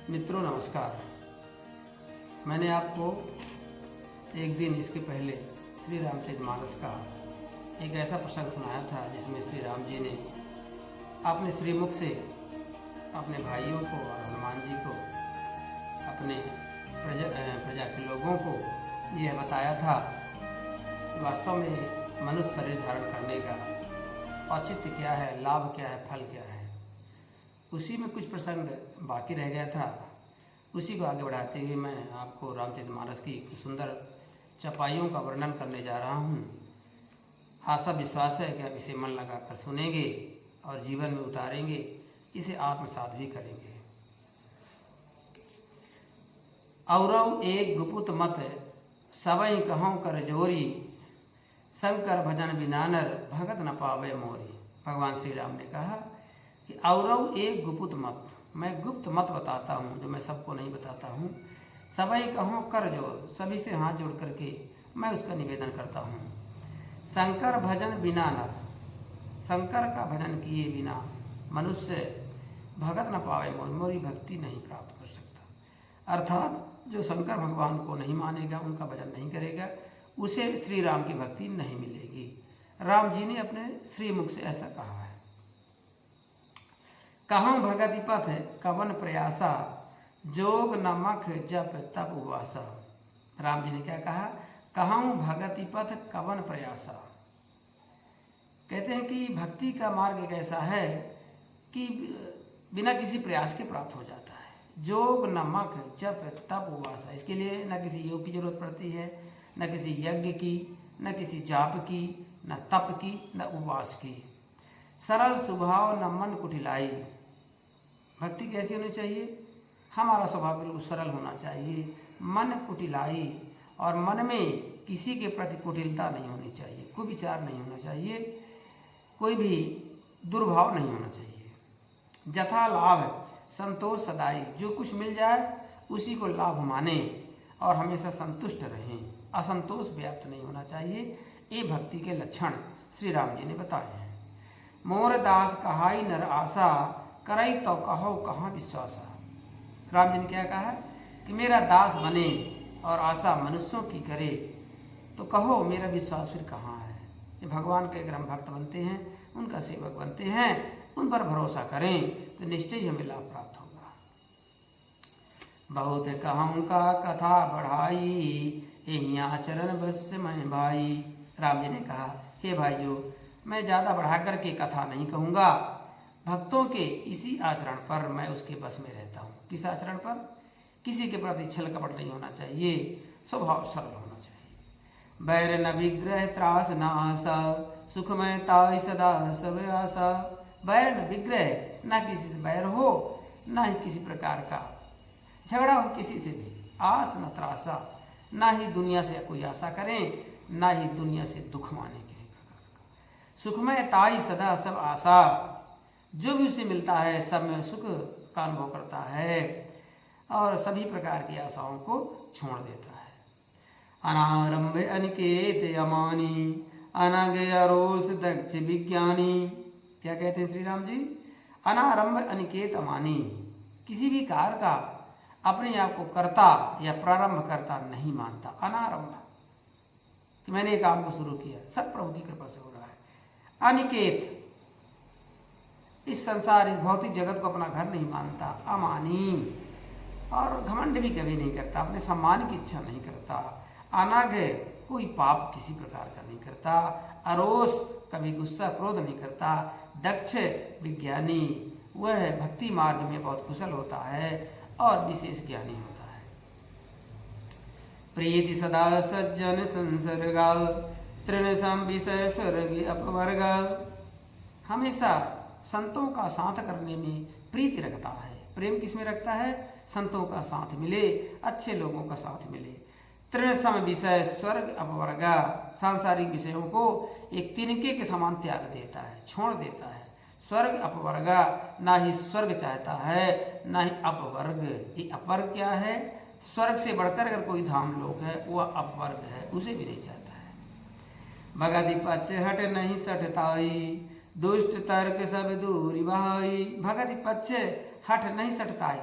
मित्रों नमस्कार। मैंने आपको एक दिन इसके पहले श्री रामचरितमानस का एक ऐसा प्रसंग सुनाया था जिसमें श्री राम जी ने अपने श्रीमुख से अपने भाइयों को और हनुमान जी को, अपने प्रजा के लोगों को यह बताया था कि वास्तव में मनुष्य शरीर धारण करने का औचित्य क्या है, लाभ क्या है, फल क्या है। उसी में कुछ प्रसंग बाकी रह गया था, उसी को आगे बढ़ाते हुए मैं आपको रामचरितमानस की सुंदर चपाइयों का वर्णन करने जा रहा हूँ। आशा विश्वास है कि आप इसे मन लगाकर सुनेंगे और जीवन में उतारेंगे, इसे आत्मसात भी करेंगे। औरव एक गुपुत मत सबई कहूँ कर जोरी, शंकर भजन बिनानर भगत न पावे मोरी। भगवान श्री राम ने कहा कि औरव एक गुप्त मत, मैं गुप्त मत बताता हूँ जो मैं सबको नहीं बताता हूँ। सबई कहूँ कर जोर, सभी से हाथ जोड़ करके मैं उसका निवेदन करता हूँ। शंकर भजन बिना नर, शंकर का भजन किए बिना मनुष्य भगत न पावे मोर, मोरी भक्ति नहीं प्राप्त कर सकता। अर्थात जो शंकर भगवान को नहीं मानेगा, उनका भजन नहीं करेगा, उसे श्री राम की भक्ति नहीं मिलेगी। राम जी ने अपने श्रीमुख से ऐसा कहा है। कहूँ भगति पथ कवन प्रयासा, जोग नमक जप तप उवासा। राम जी ने क्या कहा? कहूँ भगति पथ कवन प्रयासा। कहते हैं कि भक्ति का मार्ग एक ऐसा है कि बिना किसी प्रयास के प्राप्त हो जाता है। जोग नमक जप तप उवासा, इसके लिए न किसी योग की जरूरत पड़ती है, न किसी यज्ञ की, न किसी जाप की, न तप की, न उपवास की। सरल स्वभाव न मन कुटिलाई। भक्ति कैसी होनी चाहिए? हमारा स्वभाव बिल्कुल सरल होना चाहिए, मन कुटिलाई, और मन में किसी के प्रति कुटिलता नहीं होनी चाहिए, कुविचार नहीं होना चाहिए, कोई भी दुर्भाव नहीं होना चाहिए। जथा लाभ संतोष सदाई, जो कुछ मिल जाए उसी को लाभ माने और हमेशा संतुष्ट रहें, असंतोष व्याप्त नहीं होना चाहिए। ये भक्ति के लक्षण श्री राम जी ने बताए हैं। मोर दास कहाई नर आशा, करई तो कहो कहाँ विश्वासा। राम जी ने क्या कहा कि मेरा दास बने और आशा मनुष्यों की करे तो कहो मेरा विश्वास फिर कहाँ है। ये भगवान के अगर हम भक्त बनते हैं, उनका सेवक बनते हैं, उन पर भरोसा करें तो निश्चय ही हमें लाभ प्राप्त होगा। बहुत कहूँ का कथा बढ़ाई, यही आचरण बस मैं भाई। राम जी ने कहा, हे भाइयों, मैं ज़्यादा बढ़ा करके कथा नहीं कहूँगा। भक्तों के इसी आचरण पर मैं उसके बस में रहता हूँ। किस आचरण पर? किसी के प्रति छल कपट नहीं होना चाहिए, स्वभाव सरल होना चाहिए। बैर न विग्रह त्रास न आशा, सुखमय ताई सदा सब आशा। बैर न विग्रह, न किसी से बैर हो, न ही किसी प्रकार का झगड़ा हो किसी से भी। आस न त्रासा, न ही दुनिया से कोई आशा करें, न ही दुनिया से दुख माने किसी प्रकार का। सुखमय ताई सदा सब आशा, जो भी उसे मिलता है सब में सुख का अनुभव करता है और सभी प्रकार की आशाओं को छोड़ देता है। अनारंभ अनिकेत अमानी, अनग अरोस दक्ष विज्ञानी। क्या कहते हैं श्री राम जी? अनारंभ अनिकेत अमानी, किसी भी कार्य का अपने आप को कर्ता या प्रारंभ करता नहीं मानता। अनारंभ कि मैंने एक काम को शुरू किया, सब प्रभु की कृपा से हो रहा है। अनिकेत, इस संसार, इस भौतिक जगत को अपना घर नहीं मानता। अमानी, और घमंड भी कभी नहीं करता, अपने सम्मान की इच्छा नहीं करता। अनग, कोई पाप किसी प्रकार का नहीं करता। अरोस, कभी गुस्सा क्रोध नहीं करता। दक्ष, विज्ञानी, वह भक्ति मार्ग में बहुत कुशल होता है और विशेष ज्ञानी होता है। प्रीति सदा सज्जन संसर्गा, तृण सम विषय स्वर्ग अपवर्गा। हमेशा संतों का साथ करने में प्रीति रखता है। प्रेम किसमें रखता है? संतों का साथ मिले, अच्छे लोगों का साथ मिले। तृण सम विषय स्वर्ग अपवर्गा, सांसारिक विषयों को एक तिनके के समान त्याग देता है, छोड़ देता है। स्वर्ग अपवर्गा, ना ही स्वर्ग चाहता है, ना ही अपवर्ग। ये अपवर्ग क्या है? स्वर्ग से बढ़कर अगर कोई धाम लोक है वह अपवर्ग है, उसे भी नहीं चाहता है। भगति पक्ष हट नहीं सटताई, दुष्ट तर्क सब दूरी बहाई। भगति पक्ष हट नहीं सटताई,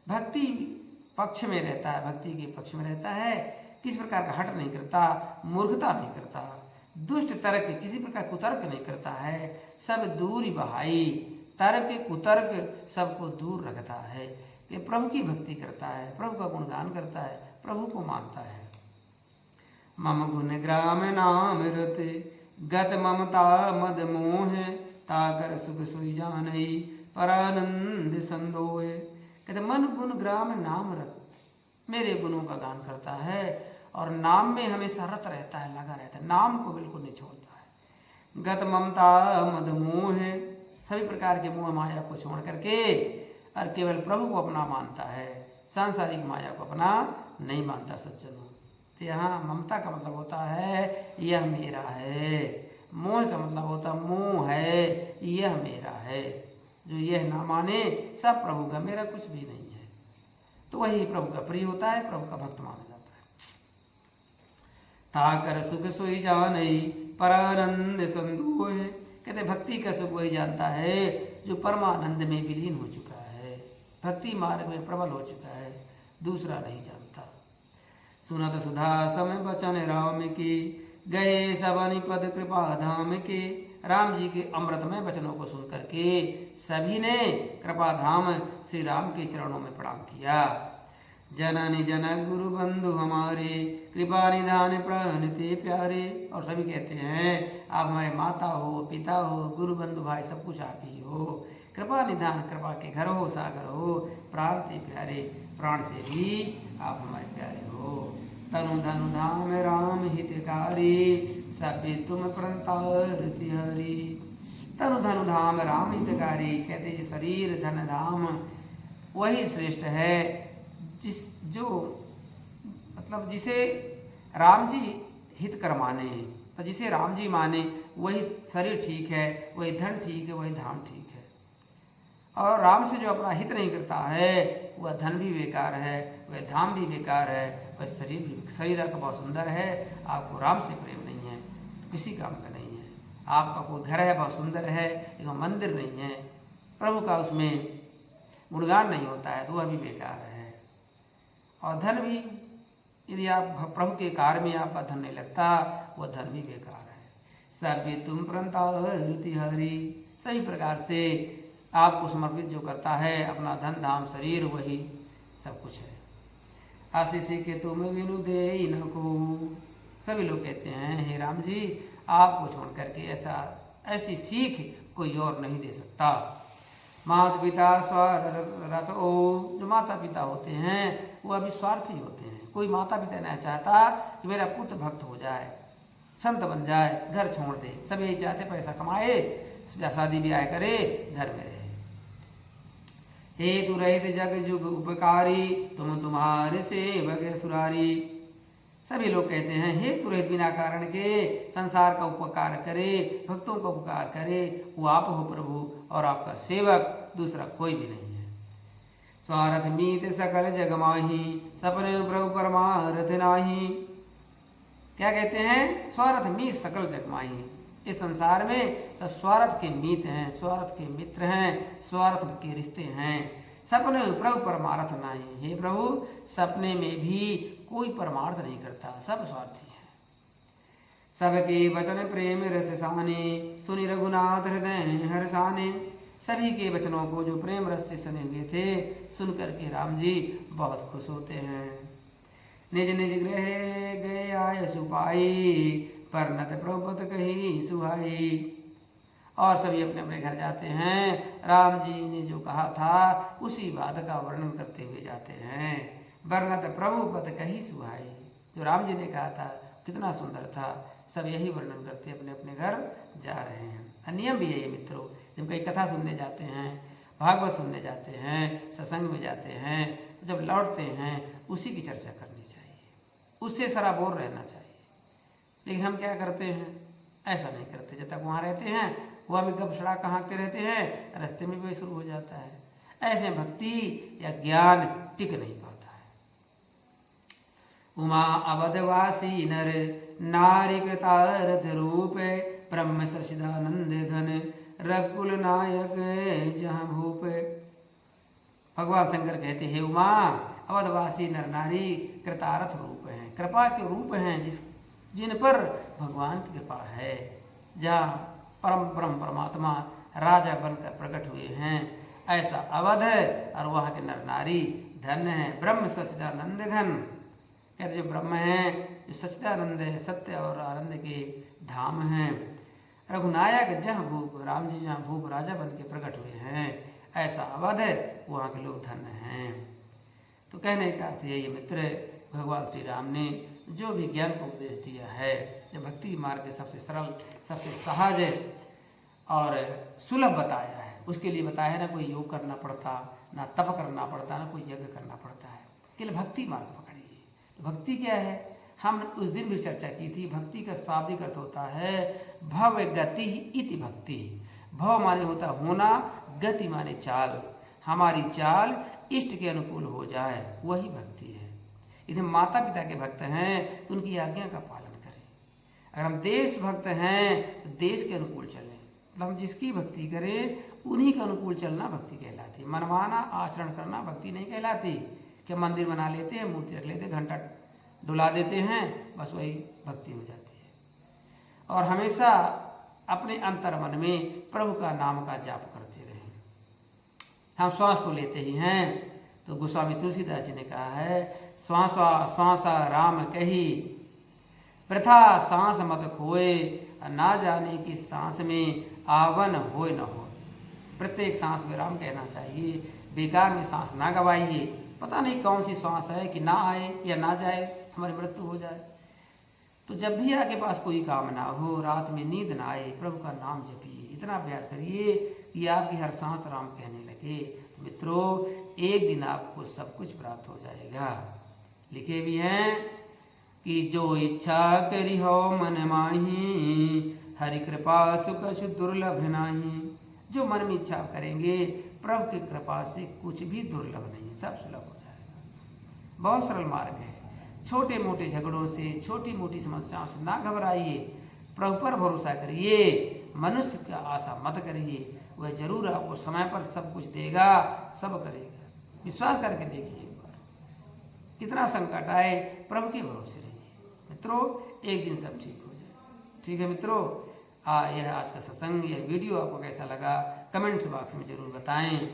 भक्ति पक्ष में रहता है, भक्ति के पक्ष में रहता है, किसी प्रकार का हट नहीं करता, मूर्खता नहीं करता, दुष्ट तर्क किसी प्रकार कुतर्क नहीं करता है, सब दूरी बहाई, तर्क कुतर्क सबको दूर रखता है। ये प्रभु की भक्ति करता है, प्रभु का गुणगान करता है, प्रभु को मानता है। मम गुण ग्राम नाम रते गत ममता मद मोह, ताकर सुख सोई जानई परानंद संदोए। कहते मन गुण ग्राम नाम रत, मेरे गुणों का गान करता है और नाम में हमेशा रत रहता है, लगा रहता है, नाम को बिल्कुल नहीं छोड़ता है। गत ममता मद मोह, सभी प्रकार के मोह माया को छोड़ करके और केवल प्रभु को अपना मानता है, सांसारिक माया को अपना नहीं मानता सज्जनों। तो यहाँ ममता का मतलब होता है यह मेरा है, मोह का मतलब होता है मोह है, यह मेरा है। जो यह ना माने सब प्रभु का, मेरा कुछ भी नहीं है, तो वही प्रभु का प्रिय होता है, प्रभु का भक्त माना जाता है। ताकर सुख सोई जानई परानंद संदोह, कहते भक्ति का सुख वही जानता है जो परमानंद में विलीन हो चुका है, भक्ति मार्ग में प्रबल हो चुका है, दूसरा नहीं जानता। सुनत सुधा समय बचन राम की, गए सबनि पद कृपा धाम के। राम जी के अमृतमय वचनों को सुन करके सभी ने कृपा धाम श्री राम के चरणों में प्रणाम किया। जननी जनक गुरु बंधु हमारे, कृपा निधान प्रणति प्यारे। और सभी कहते हैं आप हमारे माता हो, पिता हो, गुरु बंधु भाई सब कुछ आप ही हो, कृपा निधान, कृपा के घर हो, सागर हो, प्राण से प्यारे, प्राण से भी आप हमारे प्यारे हो। तनु धनु धाम राम हितकारी, सभी तुम प्रणतारति हरि। तनु धनु धाम राम हितकारी, कहते जो शरीर धन धाम वही श्रेष्ठ है, जो मतलब जिसे राम जी हित कर माने, तो जिसे राम जी माने वही शरीर ठीक है, वही धन ठीक है, वही धाम ठीक है। और राम से जो अपना हित नहीं करता है वह धन भी बेकार है, वह धाम भी बेकार है, वह शरीर भी। शरीर आपका बहुत सुंदर है, आपको राम से प्रेम नहीं है तो किसी काम का नहीं है। आपका कोई घर है बहुत सुंदर है लेकिन मंदिर नहीं है, प्रभु का उसमें गुणगान नहीं होता है तो वह भी बेकार है। और धन भी, यदि आप प्रभु के कार्य में आपका धन नहीं लगता वह धन भी बेकार है। सभी तुम प्रणतारति हरि, सभी प्रकार से आपको समर्पित जो करता है, अपना धन धाम शरीर वही सब कुछ है। आशीष के तुम बिनु दे न को, सभी लोग कहते हैं हे राम जी आपको छोड़ करके ऐसी सीख कोई और नहीं दे सकता। माता पिता स्वार्थ ओ, जो माता पिता होते हैं वो अभी स्वार्थी होते हैं। कोई माता पिता नहीं चाहता कि मेरा पुत्र भक्त हो जाए, संत बन जाए, घर छोड़ दे। सब यही चाहते पैसा कमाए, शादी ब्याह करे, घर में रहे। हे तु रहित जग जुग उपकारी, तुम तुम्हारे सेवक सुरारी। सभी लोग कहते हैं हे तु रहित, बिना कारण के संसार का उपकार करे, भक्तों का उपकार करे, वो आप हो प्रभु, और आपका सेवक दूसरा कोई भी नहीं है। स्वार्थ मीत सकल जग माही, सपने प्रभु परमारथ नाही। क्या कहते हैं? स्वार्थ मीत सकल जग माही। इस संसार में सब स्वार्थ के मीत हैं, स्वार्थ के मित्र हैं, स्वार्थ के रिश्ते हैं। सपने प्रभु परमार्थ नहीं। हे प्रभु, सपने में भी कोई परमार्थ नहीं करता, सब स्वार्थी है। सबके वचन प्रेम रस साने, सुनि रघुनाथ हृदय हर्षाने। सभी के वचनों को जो प्रेम रस से सुने हुए थे, सुन करके राम जी बहुत खुश होते हैं। निज निज गृह गए आय सुपाई, परनत प्रभुपत कही सुहाई। और सभी अपने अपने घर जाते हैं। राम जी ने जो कहा था उसी बात का वर्णन करते हुए जाते हैं। वर्णत प्रभुपत कही सुहाई, जो राम जी ने कहा था कितना सुंदर था, सब यही वर्णन करते अपने अपने घर जा रहे हैं। नियम भी है ये मित्रों, जब कई कथा सुनने जाते हैं, भागवत सुनने जाते हैं, सत्संग में जाते हैं, तो जब लौटते हैं उसी की चर्चा करनी चाहिए, उससे सराबोर रहना चाहिए। लेकिन हम क्या करते हैं? ऐसा नहीं करते। जब तक वहाँ रहते हैं वह भी गप सड़ाका हाँकते रहते हैं, रास्ते में भी शुरू हो जाता है। ऐसे भक्ति या ज्ञान टिक नहीं पाता है। उमा अवधवासी नर, नारी कृतारथ रूप, ब्रह्म सचिदानंद घन, रघुकुल नायक जहाँ भूप। भगवान शंकर कहते हे उमा, अवधवासी नर नारी कृतार्थ रूप हैं, कृपा के रूप हैं जिन पर भगवान की कृपा है। जहाँ परम ब्रह्म परमात्मा राजा बनकर प्रकट हुए हैं, ऐसा अवध है और वहाँ के नर नारी धन्य है। ब्रह्म सच्चिदानंद घन, कहते जो ब्रह्म है, जो सच्चिदानंद है, सत्य और आनंद के धाम हैं। रघुनायक जहाँ भूप, राम जी जहाँ भूप राजा बन के प्रकट हुए हैं, ऐसा अवध है, वहाँ के लोग धन्य हैं। तो कहने का अर्थ ये मित्र, भगवान श्री राम ने जो भी ज्ञान को उपदेश दिया है, जो भक्ति मार्ग सबसे सरल, सबसे सहज और सुलभ बताया है, उसके लिए बताया है ना कोई योग करना पड़ता, ना तप करना पड़ता, ना कोई यज्ञ करना पड़ता है, केवल भक्ति मार्ग पकड़िए। तो भक्ति क्या है, हम उस दिन भी चर्चा की थी। भक्ति का शाब्दिक अर्थ होता है भव गति इति भक्ति। भव माने होता होना, गति माने चाल, हमारी चाल इष्ट के अनुकूल हो जाए, वही भक्ति है। यदि माता पिता के भक्त हैं तो उनकी आज्ञा का पालन करें। अगर हम देश भक्त हैं तो देश के अनुकूल चलें। मतलब हम जिसकी भक्ति करें उन्हीं के अनुकूल चलना भक्ति कहलाती। मनमाना आचरण करना भक्ति नहीं कहलाती। कि मंदिर बना लेते हैं, मूर्ति रख लेते हैं, घंटा डुला देते हैं, बस वही भक्ति हो जाती है। और हमेशा अपने अंतर मन में प्रभु का नाम का जाप करते रहें। हम श्वास को लेते ही हैं तो गोस्वामी तुलसीदास जी ने कहा है, श्वासा श्वासा राम कही, प्रथा सांस मत खोए, ना जाने कि सांस में आवन होए न हो। प्रत्येक सांस में राम कहना चाहिए, बेकार में सांस ना गवाइए। पता नहीं कौन सी सांस है कि ना आए या ना जाए, हमारी मृत्यु हो जाए। तो जब भी आपके पास कोई काम ना हो, रात में नींद ना आए, प्रभु का नाम जपिए। इतना अभ्यास करिए कि आपकी हर सांस राम कहने लगे। तो मित्रों, एक दिन आपको सब कुछ प्राप्त हो जाएगा। लिखे भी हैं कि जो इच्छा करी हो मन माही, हरि कृपा सुख दुर्लभ नाही। जो मन में इच्छा करेंगे, प्रभु की कृपा से कुछ भी दुर्लभ नहीं, सब सुलभ हो जाएगा। बहुत सरल मार्ग है। छोटे मोटे झगड़ों से, छोटी मोटी समस्याओं से ना घबराइए, प्रभु पर भरोसा करिए। मनुष्य का आशा मत करिए, वह जरूर आपको समय पर सब कुछ देगा, सब करेगा। विश्वास करके देखिए एक बार, कितना संकट आए प्रभु के भरोसे रहिए। मित्रों, एक दिन सब ठीक हो जाए। ठीक है मित्रों, यह आज का सत्संग, यह वीडियो आपको कैसा लगा कमेंट्स बॉक्स में ज़रूर बताएं।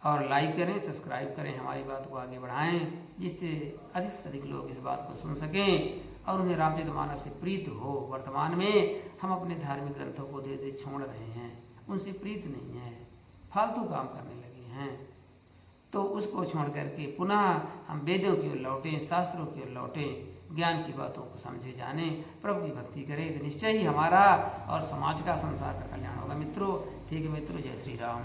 और लाइक करें, सब्सक्राइब करें, हमारी बात को आगे बढ़ाएं, जिससे अधिक से अधिक लोग इस बात को सुन सकें और उन्हें रामचरितमानस से प्रीत हो। वर्तमान में हम अपने धार्मिक ग्रंथों को धीरे धीरे छोड़ रहे हैं, उनसे प्रीत नहीं है, फालतू काम करने लगे हैं। तो उसको छोड़ करके पुनः हम वेदों की ओर लौटें, शास्त्रों की ओर लौटें, ज्ञान की बातों को समझे जाने, प्रभु की भक्ति करें, तो निश्चय ही हमारा और समाज का, संसार का कल्याण होगा। मित्रों, ठीक है मित्रों, जय श्री राम।